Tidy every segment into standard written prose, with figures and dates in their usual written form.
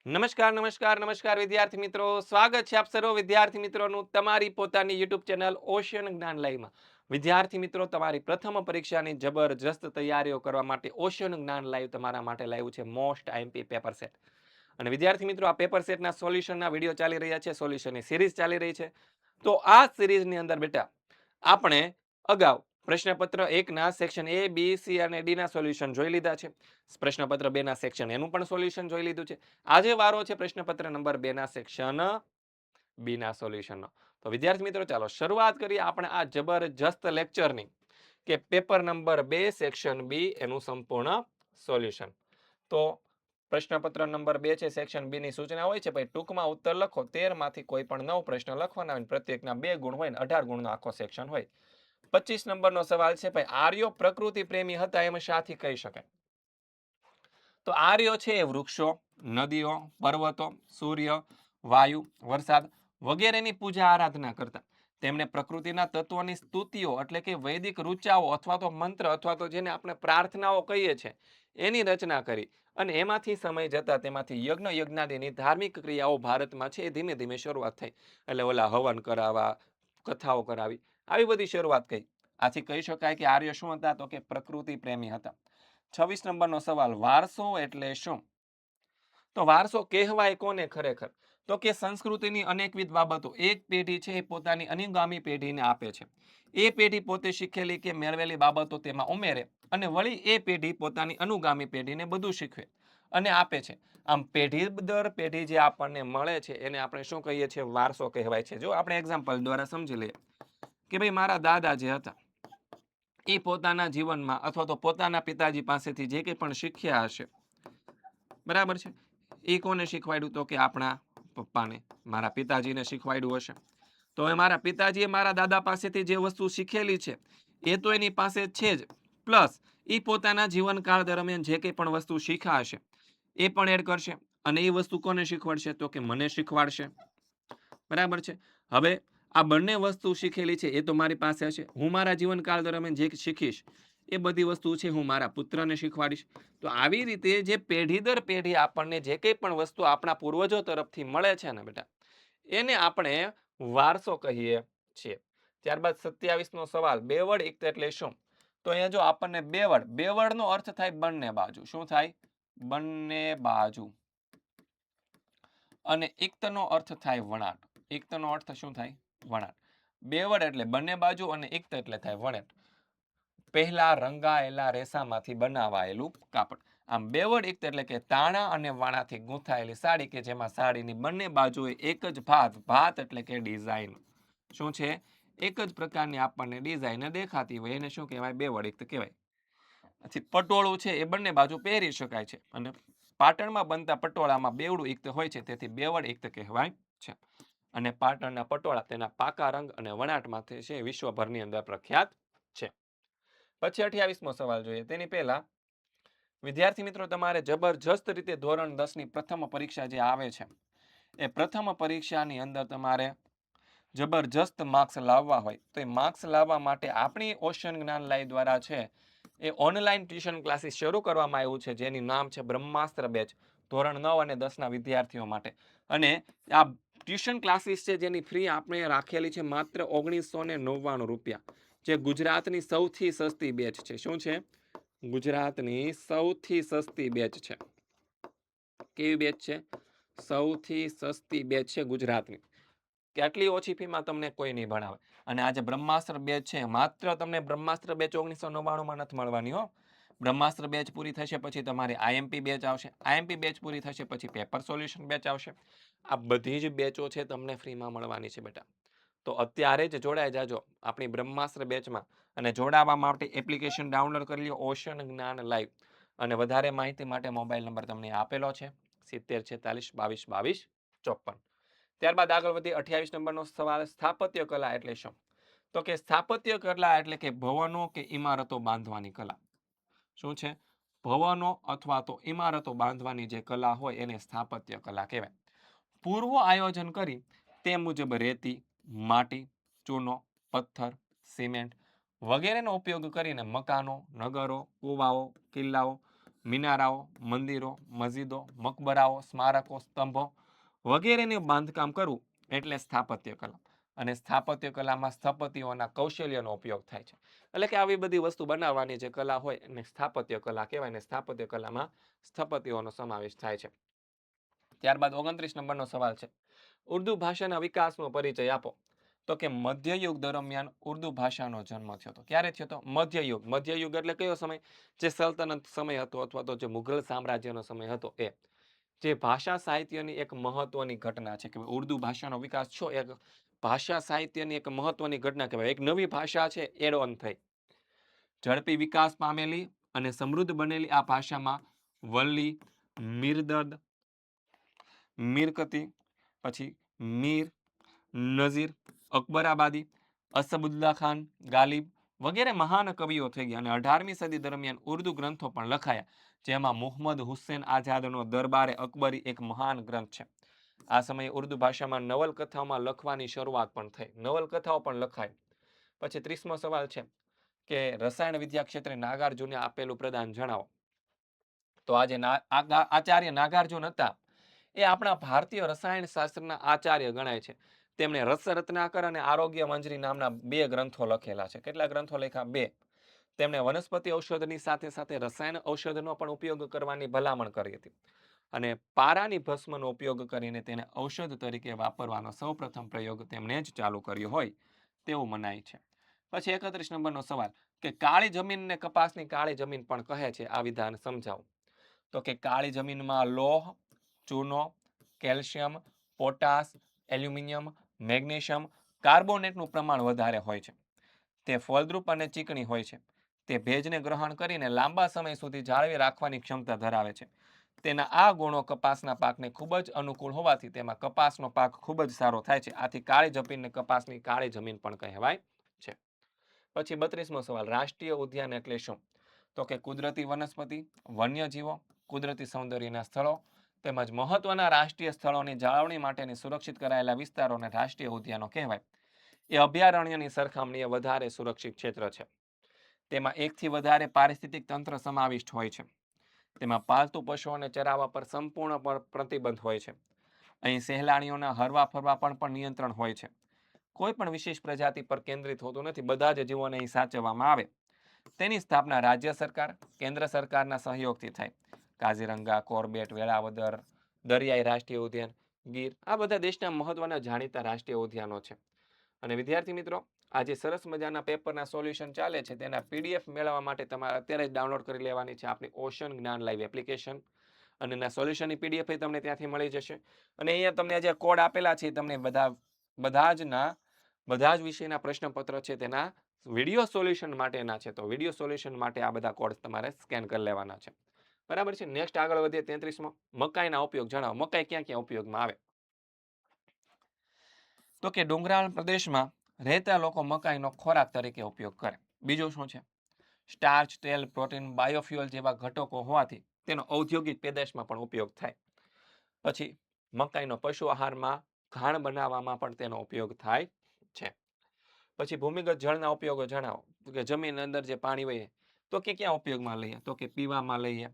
નમસ્કાર વિદ્યાર્થી મિત્રો, સ્વાગત છે આપ સર્વ વિદ્યાર્થી મિત્રોનું તમારી પોતાની યુટ્યુબ ચેનલ ઓશિયન જ્ઞાન લાઈવમાં. વિદ્યાર્થી મિત્રો, તમારી પ્રથમ પરીક્ષાની જબરજસ્ત તૈયારીઓ કરવા માટે ઓશિયન જ્ઞાન લાઈવ તમારા માટે લાવ્યું છે મોસ્ટ આઈએમપી પેપર સેટ. અને વિદ્યાર્થી મિત્રો, આ પેપર સેટના સોલ્યુશનના વિડીયો ચાલી રહ્યા છે, સોલ્યુશનની સિરીઝ ચાલી રહી છે. તો આ સિરીઝની અંદર બેટા આપણે અગાઉ પ્રશ્નપત્ર 1 ના સેક્શન A, B, C અને D ના સોલ્યુશન જોઈ લીધા છે. પ્રશ્નપત્ર 2 ના સેક્શન A નું પણ સોલ્યુશન જોઈ લીધું છે. આજે વારો છે પ્રશ્નપત્ર નંબર 2 ના સેક્શન B ના સોલ્યુશનનો. તો વિદ્યાર્થી મિત્રો, ચાલો શરૂઆત કરીએ આપણે આ જબરજસ્ત લેક્ચરની કે પેપર નંબર 2 સેક્શન B એનું સંપૂર્ણ સોલ્યુશન. તો પ્રશ્નપત્ર નંબર 2 છે સેક્શન B ની સૂચના હોય છે ભાઈ ટૂંકમાં ઉત્તર લખો. 13 માંથી કોઈ પણ 9 પ્રશ્ન લખવાના હોય, પ્રત્યેકના 2 ગુણ હોય ને 18 ગુણનો આખો સેક્શન હોય. 25 નંબરનો સવાલ છે ભાઈ આર્યો પ્રકૃતિ પ્રેમી હતા એમ શાથી કહી શકાય? તો આર્યો છે એ વૃક્ષો, નદીઓ, પર્વતો, સૂર્ય, વાયુ, વરસાદ વગેરેની પૂજા આરાધના કરતા. તેમણે પ્રકૃતિના તત્વોની સ્તુતિઓ એટલે કે વૈદિક ઋચાઓ અથવા તો મંત્ર અથવા તો જેને આપણે પ્રાર્થનાઓ કહીએ છીએ એની રચના કરી. અને એમાંથી સમય જતા તેમાંથી યજ્ઞાદિની ધાર્મિક ક્રિયાઓ ભારતમાં છે એ ધીમે ધીમે શરૂઆત થઈ. એટલે ઓલા હવન કરાવવા, કથાઓ કરાવી, આવી બધી શરૂઆત થઈ. આથી કહી શકાય કે આર્ય શું હતા? તો કે પ્રકૃતિ પ્રેમી હતા. 26 નંબરનો સવાલ, વારસો એટલે શું? તો વારસો કહેવાય કોને ખરેખર? તો કે સંસ્કૃતિની અનેકવિધ બાબતો એક પેઢી છે એ પોતાની અનુગામી પેઢીને આપે છે. એ પેઢી પોતે શીખેલી કે મેળવેલી બાબતો તેમાં ઉમેરે અને વળી એ પેઢી પોતાની અનુગામી પેઢીને બધું શીખવે અને આપે છે. આમ પેઢી દર પેઢી જે આપણને મળે છે એને આપણે શું કહીએ છીએ? વારસો કહેવાય છે. જો આપણે એક્ઝામ્પલ દ્વારા સમજી લઈએ કે ભાઈ મારા દાદા જે હતા એ પોતાના જીવનમાં અથવા તો પોતાના પિતાજી પાસેથી જે કંઈ પણ શીખ્યા હશે, બરાબર છે, એ કોને શીખવાડ્યું? તો કે આપણા પપ્પાને, મારા પિતાજીને શીખવાડ્યું હશે. તો એ મારા પિતાજીએ મારા દાદા પાસેથી જે વસ્તુ શીખેલી છે એ તો એની પાસે છે જ, પ્લસ એ પોતાના જીવનકાળ દરમિયાન જે કંઈ પણ વસ્તુ શીખ્યા હશે એ પણ એડ કરશે. અને એ વસ્તુ કોને શીખવાડશે? તો કે મને શીખવાડશે. બરાબર છે. હવે આ બંને વસ્તુ શીખેલી છે એ તો મારી પાસે હશે. હું મારા જીવનકાળ દરમિયાન જે શીખીશ એ બધી વસ્તુ છે હું મારા પુત્રને શીખવાડીશ. તો આવી રીતે જે પેઢી દર પેઢી આપણને જે કંઈ પણ વસ્તુ આપણા પૂર્વજો તરફથી મળે છે ને બેટા, એને આપણે વારસો કહીએ છીએ. ત્યારબાદ 27નો સવાલ, બેવડ ઇક્ત એટલે શું? તો અહીંયા જો આપણને બેવડનો અર્થ થાય બંને બાજુ. શું થાય? બંને બાજુ. અને ઇક્તનો અર્થ થાય વણાટ. ઇક્તનો અર્થ શું થાય? વણાટ. બેવડ એટલે બંને બાજુ અને ઇક્ત એટલે થાય વણાટ. પહેલા રંગાયેલા રેસામાંથી બનાવાયેલું કાપડ. આમ બેવડ ઇક્ત એટલે કે તાણા અને વાણાથી ગૂંથાયેલી સાડી કે જેમાં સાડીની બંને બાજુએ એક જ ભાત એટલે કે ડિઝાઇન. શું છે? એક જ પ્રકારની આપણને ડિઝાઇન દેખાતી હોય એને શું કહેવાય? બેવડ ઇક્ત કહેવાય. પટોળું છે એ બંને બાજુ પહેરી શકાય છે અને પાટણમાં બનતા પટોળામાં બેવડું ઇક્ત હોય છે, તેથી બેવડ ઇક્ત કહેવાય છે. અને પાટણના પટોળા તેના પાકા રંગ અને વણાટમાંથી છે વિશ્વભરની અંદર પ્રખ્યાત છે. પછી 28મો સવાલ જોઈએ તેની પહેલા વિદ્યાર્થી મિત્રો, તમારે જબરજસ્ત રીતે ધોરણ 10 ની પ્રથમ પરીક્ષા જે આવે છે એ પ્રથમ પરીક્ષાની અંદર તમારે જબરજસ્ત માર્ક્સ લાવવા હોય તો એ માર્ક્સ લાવવા માટે આપણી ઓશિયન જ્ઞાન લાઈવ દ્વારા છે એ ઓનલાઈન ટ્યુશન ક્લાસીસ શરૂ કરવામાં આવ્યું છે, જેનું નામ છે બ્રહ્માસ્ત્ર બેચ. ધોરણ 9 અને 10 ના વિદ્યાર્થીઓ માટે. અને આ ટ્યુશન ક્લાસીસ છે જેની ફ્રી આપણે રાખેલી છે માત્ર 1999 રૂપિયા, જે ગુજરાતની સૌથી સસ્તી બેચ છે. શું છે? ગુજરાતની સૌથી સસ્તી બેચ છે. કેવી બેચ છે? સૌથી સસ્તી બેચ છે ગુજરાતની. કે આટલી ઓછી ફીમાં તમને કોઈ નહીં ભણાવે. અને આજે બ્રહ્માસ્ત્ર બેચ છે માત્ર તમને બ્રહ્માસ્ત્ર બેચ 1999માં નથી મળવાની હો. બ્રહ્માસ્ત્ર બેચ પૂરી થશે પછી તમારી આઈએમપી બેચ આવશે. આઈએમપી બેચ પૂરી થશે પછી પેપર સોલ્યુશન બેચ આવશે. આ બધી જ બેચો છે તમને ફ્રીમાં મળવાની છે બેટા. તો અત્યારે જ જોડાઈ જાજો આપણી બ્રહ્માસ્ત્ર બેચમાં. અને જોડાવા માટે એપ્લિકેશન ડાઉનલોડ કરી લો ઓશિયન જ્ઞાન લાઈવ. અને વધારે માહિતી માટે મોબાઈલ નંબર તમને આપેલો છે 7046222254. ત્યારબાદ આગળ વધી 28 નંબરનો સવાલ, સ્થાપત્ય કલા એટલે શું? તો કે સ્થાપત્ય કલા એટલે કે ભવનો કે ઇમારતો બાંધવાની કલા. શું છે? ભવનો અથવા તો ઇમારતો બાંધવાની જે કલા હોય એને સ્થાપત્ય કલા કહેવાય. પૂર્વ આયોજન કરી તે મુજબ રેતી, માટી, ચૂનો, પથ્થર, સિમેન્ટ વગેરેનો ઉપયોગ કરીને મકાનો, નગરો, કુવાઓ, કિલ્લાઓ મિનારાઓ, મંદિરો, મસ્જિદો, મકબરાઓ, સ્મારકો, સ્તંભો વગેરેનું બાંધકામ કરવું એટલે સ્થાપત્ય કલા. અને સ્થાપત્ય કલામાં સ્થપતિઓના કૌશલ્યનો ઉપયોગ થાય છે. એટલે કે આવી બધી વસ્તુ બનાવવાની જે કલા હોય એને સ્થાપત્ય કલા કહેવાય. ને સ્થાપત્ય કલામાં સ્થપતિઓનો સમાવેશ થાય છે. ત્યારબાદ 29 નંબરનો સવાલ છે, ઉર્દુ ભાષાના વિકાસનો પરિચય આપો. તો કે મધ્યયુગ દરમિયાન ઉર્દુ ભાષાનો જન્મ થયો હતો. ક્યારે થયો હતો? મધ્યયુગ. મધ્યયુગ એટલે કયો સમય? જે સલ્તનત સમય હતો અથવા તો જે મુઘલ સામ્રાજ્યનો સમય હતો એ. જે ભાષા સાહિત્યની એક મહત્વની ઘટના છે કે ઉર્દુ ભાષાનો વિકાસ છો એક ભાષા સાહિત્યની એક મહત્વની ઘટના કહેવાય. એક નવી ભાષા છે એડ ઓન થઈ. ઝડપી વિકાસ પામેલી અને સમૃદ્ધ બનેલી આ ભાષામાં વલ્લી, મિરદર્દ, મીરકતી, પછી મીર, નઝીર, અકબરાબાદી, અસદુલ્લા ખાન, ગાલિબ વગેરે મહાન કવિઓ થઈ ગયા. અને 18મી સદી દરમિયાન ઉર્દુ ગ્રંથો પણ લખાયા, જેમાં મુહમ્મદ હુસેન આઝાદનો દરબારે અકબરી એક મહાન ગ્રંથ છે. આ સમયે ઉર્દુ ભાષામાં નવલકથાઓમાં લખવાની શરૂઆત પણ થઈ. નવલકથાઓ પણ લખાય. પછી 30મો સવાલ છે કે રસાયણ વિદ્યા ક્ષેત્રે નાગાર્જુને આપેલું પ્રદાન જણાવો. તો આજે આચાર્ય નાગાર્જુન હતા એ આપણા ભારતીય રસાયણ શાસ્ત્રના આચાર્ય ગણાય છે. તેમણે રસ રત્નાકર અને આરોગ્ય મંજરી નામના 2 ગ્રંથો લખેલા છે. કેટલા ગ્રંથો લખ્યા? 2. તેમણે વનસ્પતિ ઔષધની સાથે સાથે રસાયણ ઔષધનો પણ ઉપયોગ કરવાની ભલામણ કરી હતી. અને પારાની ભસ્મનો ઉપયોગ કરીને તેને ઔષધ તરીકે વાપરવાનો સૌપ્રથમ પ્રયોગ તેમણે જ ચાલુ કર્યો હોય તેવું મનાય છે. પછી 31 નંબરનો સવાલ કે કાળી જમીનને કપાસની કાળી જમીન પણ કહે છે. આ વિધાન સમજાવો. તો કે કાળી જમીનમાં લોહ, ચૂનો, કેલ્શિયમ, પોટાશ, એલ્યુમિનિયમ, મેગ્નેશિયમ, કાર્બોનેટનું પ્રમાણ વધારે હોય છે. તે ફળદ્રુપ અને ચીકણી હોય છે. તે ભેજને ગ્રહણ કરીને લાંબા સમય સુધી જાળવી રાખવાની ક્ષમતા ધરાવે છે. તેના આ ગુણો કપાસના પાકને ખૂબ જ અનુકૂળ હોવાથી તેમાં કપાસનો પાક ખૂબ જ સારો થાય છે. આથી કાળી જમીનને કપાસની કાળી જમીન પણ કહેવાય છે. પછી 32મો સવાલ, રાષ્ટ્રીય ઉદ્યાન એટલે શું? તો કે કુદરતી વનસ્પતિ, વન્યજીવો, કુદરતી સૌંદર્યના સ્થળો તેમજ મહત્વના રાષ્ટ્રીય સ્થળોની જાળવણી માટેની સુરક્ષિત કરાયેલા વિસ્તારોને રાષ્ટ્રીય ઉદ્યાનો કહેવાય. એ અભયારણ્યની સરખામણીએ વધારે સુરક્ષિત ક્ષેત્ર છે. તેમાં એકથી વધારે પારિસ્થિતિક તંત્ર સમાવિષ્ટ હોય છે. તેમાં પાલતુ પશુઓને ચરાવવા પર સંપૂર્ણ પ્રતિબંધ હોય છે. અહીં સહેલાણીઓના હરવા ફરવા પણ નિયંત્રણ હોય છે. કોઈ પણ વિશેષ પ્રજાતિ પર કેન્દ્રિત હોતું નથી. બધા જ જીવોને અહીં સાચવવામાં આવે. તેની સ્થાપના રાજ્ય સરકાર, કેન્દ્ર સરકારના સહયોગથી થાય. કાઝીરંગા, કોર્બેટ, વેળાવદર, દરિયાઈ રાષ્ટ્રીય ઉદ્યાન, ગીર આ બધા દેશના મહત્વના જાણીતા રાષ્ટ્રીય ઉદ્યાનો છે. અને વિદ્યાર્થી મિત્રો, આજે સરસ મજાના પેપરના સોલ્યુશન ચાલે છે તેના પીડીએફ મેળવવા માટે તમારે અત્યારે જ ડાઉનલોડ કરી લેવાની છે આપણી ઓશન જ્ઞાન લાઈવ એપ્લિકેશન. અને એના સોલ્યુશનની પીડીએફ તમને ત્યાંથી મળી જશે. અને અહીંયા તમને જે કોડ આપેલા છે તમને બધા જ વિષયના પ્રશ્નપત્ર છે તેના વિડીયો સોલ્યુશન માટેના છે. તો વિડીયો સોલ્યુશન માટે આ બધા કોડ તમારે સ્કેન કરી લેવાના છે. બરાબર છે. નેક્સ્ટ આગળ વધીએ 33માં. મકાઈના ઉપયોગ જણાવો. મકાઈ ક્યાં ક્યાં ઉપયોગમાં આવે? તો કે ડુંગરાળ પ્રદેશમાં રહેતા લોકો મકાઈનો ખોરાક તરીકે ઉપયોગ કરે. બીજું શું છે? સ્ટાર્ચ, તેલ, પ્રોટીન, બાયોફ્યુઅલ જેવા ઘટકો હોવાથી તેનો ઔદ્યોગિક પેદાશમાં પણ ઉપયોગ થાય. પછી મકાઈનો પશુ આહારમાં ઘાણ બનાવવામાં પણ તેનો ઉપયોગ થાય છે. પછી ભૂમિગત જળના ઉપયોગો જણાવો. તો કે જમીન અંદર જે પાણી વહે તો કે ક્યાં ઉપયોગમાં લઈએ? તો કે પીવામાં લઈએ,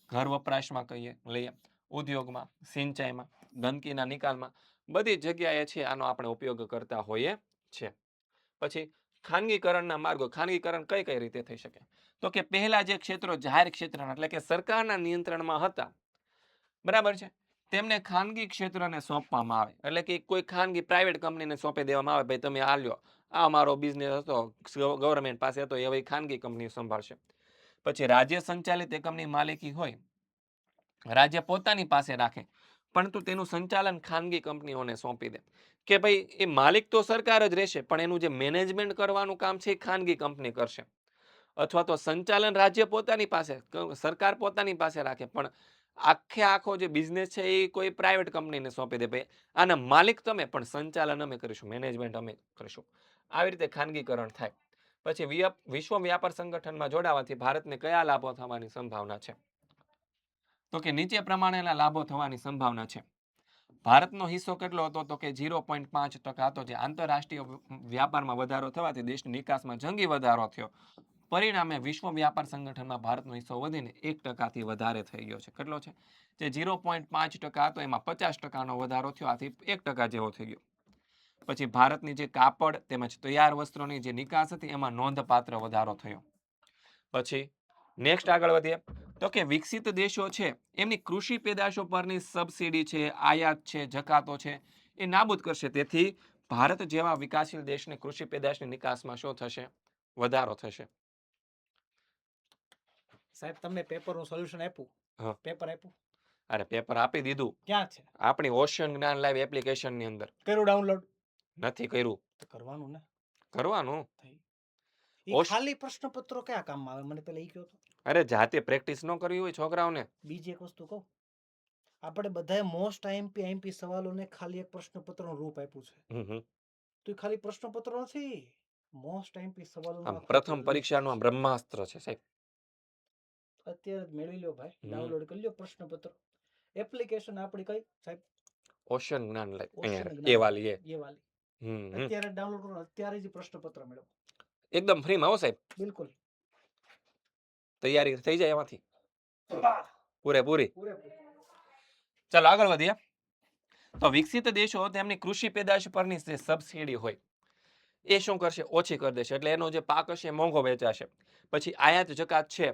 ઘર વપરાશમાં લઈએ, ઉદ્યોગમાં, સિંચાઈમાં, ગંદકીના નિકાલમાં બધી જગ્યાએ છે આનો આપણે ઉપયોગ કરતા હોઈએ છીએ. પછી ખાનગીકરણના માર્ગો. ખાનગીકરણ કઈ કઈ રીતે થઈ શકે? તો કે પહેલા જે ક્ષેત્રો જાહેર ક્ષેત્રના એટલે કે સરકારના નિયંત્રણમાં હતા, બરાબર છે, તેમને ખાનગી ક્ષેત્રને સોંપવામાં આવે. એટલે કે કોઈ ખાનગી પ્રાઇવેટ કંપનીને સોંપી દેવામાં આવે, ભાઈ તમે આ લ્યો, આ અમારો બિઝનેસ હતો, ગવર્મેન્ટ પાસે હતો, એ ખાનગી કંપની સંભાળશે. પછી રાજ્ય સંચાલિત એકમની માલિકી હોય, રાજ્ય પોતાની પાસે રાખે, પરંતુ તેનું સંચાલન ખાનગી કંપનીઓને સોંપી દે. કે ભાઈ એ માલિક તો સરકાર જ રહેશે, પણ એનું જે મેનેજમેન્ટ કરવાનું કામ છે એ ખાનગી કંપની કરશે. અથવા તો સંચાલન રાજ્ય પોતાની પાસે, સરકાર પોતાની પાસે રાખે, પણ આખો જે બિઝનેસ છે એ કોઈ પ્રાઇવેટ કંપનીને સોંપી દે. ભાઈ આના માલિક તમે, પણ સંચાલન અમે કરીશું, મેનેજમેન્ટ અમે કરીશું. આવી રીતે ખાનગીકરણ થાય. પછી વિશ્વ વ્યાપાર સંગઠનમાં જોડાવાથી ભારતને કયા લાભો થવાની સંભાવના છે? તો કે નીચે પ્રમાણેના લાભો થવાની સંભાવના છે. ભારતનો હિસ્સો કેટલો હતો? તો કે 0.5% હતો. જે આંતરરાષ્ટ્રીય વ્યાપારમાં વધારો થવાથી દેશની નિકાસમાં જંગી વધારો થયો. પરિણામે વિશ્વ વ્યાપાર સંગઠનમાં ભારતનો હિસ્સો વધીને 1% વધારે થઈ ગયો છે. કેટલો છે? જે 0.5% હતો એમાં 50%નો વધારો થયો, આથી 1% જેવો થઈ ગયો. પછી ભારતની જે કાપડ તેમજ તૈયાર વસ્ત્રોની જે નિકાસ હતી એમાં નોંધપાત્ર વધારો થયો. પછી નેક્સ્ટ આગળ વધીએ તો કે વિકસિત દેશો છે એમની કૃષિ પેદાશો પરની સબસિડી છે, આયાત છે, જકાતો છે એ નાબૂદ કરશે. તેથી ભારત જેવા વિકાસશીલ દેશની કૃષિ પેદાશની નિકાસમાં શું થશે? વધારો થશે. સાહેબ તમને પેપરનું સોલ્યુશન આપ્યું? હા. પેપર આપ્યું? અરે પેપર આપી દીધું. ક્યાં છે? આપણી ઓશન જ્ઞાન લાઈવ એપ્લિકેશનની અંદર. કર્યું ડાઉનલોડ? નથી કર્યું. તો કરવાનું ને. કરવાનું. એ ખાલી પ્રશ્નપત્રો કયા કામમાં આવે મને પેલા ઈ કહો તો. અરે જાતે પ્રેક્ટિસ ન કરવી હોય છોકરાઓને. બીજી એક વસ્તુ કહું, આપણે બધાએ મોસ્ટ આઈએમપી સવાલોને ખાલી એક પ્રશ્નપત્રનું રૂપ આપ્યું છે. તો એ ખાલી પ્રશ્નપત્ર નથી, મોસ્ટ આઈએમપી સવાલોનું પ્રથમ પરીક્ષાનું બ્રહ્માસ્ત્ર છે સાહેબ. અત્યારે મેળવી લો ભાઈ, ડાઉનલોડ કરી લો પ્રશ્નપત્ર. એપ્લિકેશન આપણી કઈ સાહેબ? ઓશન જ્ઞાન લાઈવ. એ વાલી. અત્યારે ડાઉનલોડ કરો, અત્યારે જ પ્રશ્નપત્ર મેળવો. એકદમ ફ્રીમાં હો સાહેબ. બિલકુલ. તૈયારી થઈ જાય એમાંથી પૂરેપૂરી. ચાલો આગળ વધીએ. તો વિકસિત દેશો તેમની કૃષિ પેદાશ પરની જે સબસિડી હોય એ શું કરશે? ઓછી કરી દેશે. એટલે એનો જે પાક હશે મોંઘો વેચાશે. પછી આયાત જકાત છે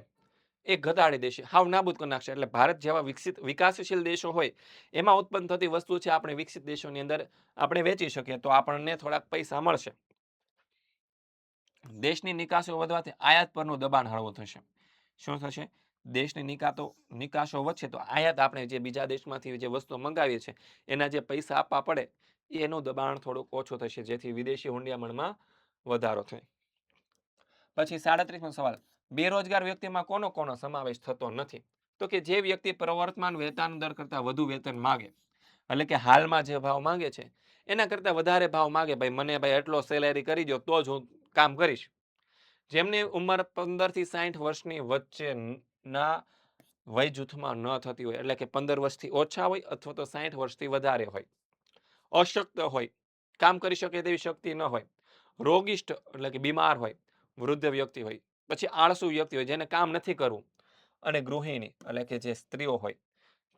એ ઘટાડી દેશે, હાવ નાબૂદ કરી નાખશે. એટલે ભારત જેવા વિકાસશીલ દેશો હોય એમાં ઉત્પન્ન થતી વસ્તુ છે આપણે વિકસિત દેશોની અંદર આપણે વેચી શકીએ તો આપણને થોડાક પૈસા મળશે. દેશની નિકાસો વધવાથી આયાત પરનું દબાણ હળવું થશે. શું થશે? દેશની નિકાસો વધશે તો આયાત આપણે જે બીજા દેશમાંથી જે વસ્તુ મંગાવીએ છીએ એના જે પૈસા આપવા પડે એનું દબાણ થોડુંક ઓછું થશે, જેથી વિદેશી હુંડિયામણમાં વધારો થાય. પછી 37મો સવાલ, બેરોજગાર વ્યક્તિમાં કોનો સમાવેશ થતો નથી? તો કે જે વ્યક્તિ પ્રવર્તમાન વેતન દર કરતા વધુ વેતન માંગે, એટલે કે હાલમાં જે ભાવ માંગે છે એના કરતા વધારે ભાવ માંગે, ભાઈ મને ભાઈ એટલો સેલેરી કરી દો તો જ હું કામ કરીશ. જેમની ઉંમર 15 થી 60 વર્ષની વચ્ચેના વય જૂથમાં ન થતી હોય, એટલે કે 15 વર્ષથી ઓછા હોય અથવા તો 60 વર્ષથી વધારે હોય, અશક્ત હોય, કામ કરી શકે તેવી શક્તિ ન હોય, રોગિષ્ઠ એટલે કે બીમાર હોય, વૃદ્ધ વ્યક્તિ હોય, પછી આળસુ વ્યક્તિ હોય જેને કામ નથી કરવું, અને ગૃહિણી એટલે કે જે સ્ત્રીઓ હોય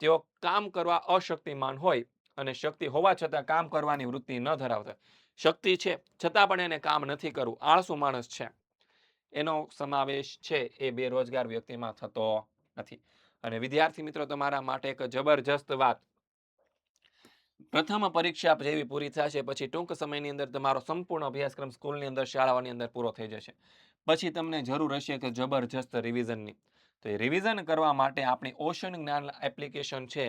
તેઓ કામ કરવા અશક્તિમાન હોય અને શક્તિ હોવા છતાં કામ કરવાની વૃત્તિ ન ધરાવતા, શક્તિ છે છતાં પણ એને કામ નથી કરવું, આળસુ માણસ છે, એનો સમાવેશ છે એ બેરોજગાર વ્યક્તિમાં થતો નથી. અને વિદ્યાર્થી મિત્રો તમારા માટે એક જબરજસ્ત વાત, પ્રથમ પરીક્ષા જેવી પૂરી થશે પછી ટૂંક સમયની અંદર તમારો સંપૂર્ણ અભ્યાસક્રમ સ્કૂલની અંદર શાળાઓની અંદર પૂરો થઈ જશે. પછી તમને જરૂર હશે કે જબરજસ્ત રિવિઝનની. તો એ રિવિઝન કરવા માટે આપણી ઓશન જ્ઞાન એપ્લિકેશન છે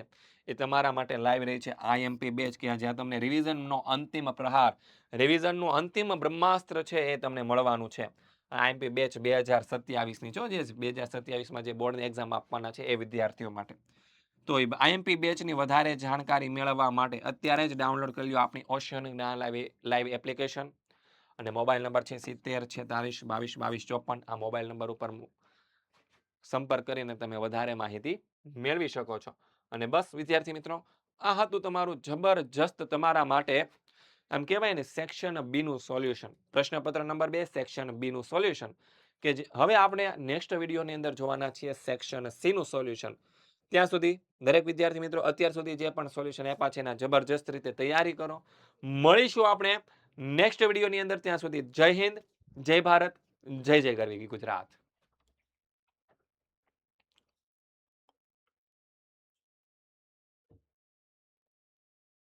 એ તમારા માટે લાઈવ રહી છે આઈએમપી બેચ, કે જ્યાં તમને રિવિઝનનો અંતિમ પ્રહાર, રિવિઝનનું અંતિમ બ્રહ્માસ્ત્ર છે એ તમને મળવાનું છે. આઈએમપી બેચ 2027ની છો, જે 2027માં જે બોર્ડની એક્ઝામ આપવાના છે એ વિદ્યાર્થીઓ માટે. તો આઈએમપી બેચની વધારે જાણકારી મેળવવા માટે અત્યારે જ ડાઉનલોડ કરી લો આપણી ઓશન જ્ઞાન લાઈવ એપ્લિકેશન. અને મોબાઈલ નંબર છે 70 46 22 22 54. આ મોબાઈલ નંબર ઉપર સંપર્ક કરીને તમે વધારે માહિતી મેળવી શકો છો. અને બસ વિદ્યાર્થી મિત્રો, આ હતું તમારું જબરજસ્ત તમારા માટે આમ કહેવાય ને સેક્શન બી નું સોલ્યુશન, પ્રશ્નપત્ર નંબર 2 સેક્શન બી નું સોલ્યુશન, કે હવે આપણે નેક્સ્ટ વિડીયોની અંદર જોવાના છીએ સેક્શન સી નું સોલ્યુશન. ત્યાં સુધી દરેક વિદ્યાર્થી મિત્રો અત્યાર સુધી જે પણ સોલ્યુશન આપ્યા છે એના જબરજસ્ત રીતે તૈયારી કરો. મળીશું આપણે નેક્સ્ટ વિડીયોની અંદર. ત્યાં સુધી જય હિન્દ, જય ભારત, જય જય ગરવી ગુજરાત.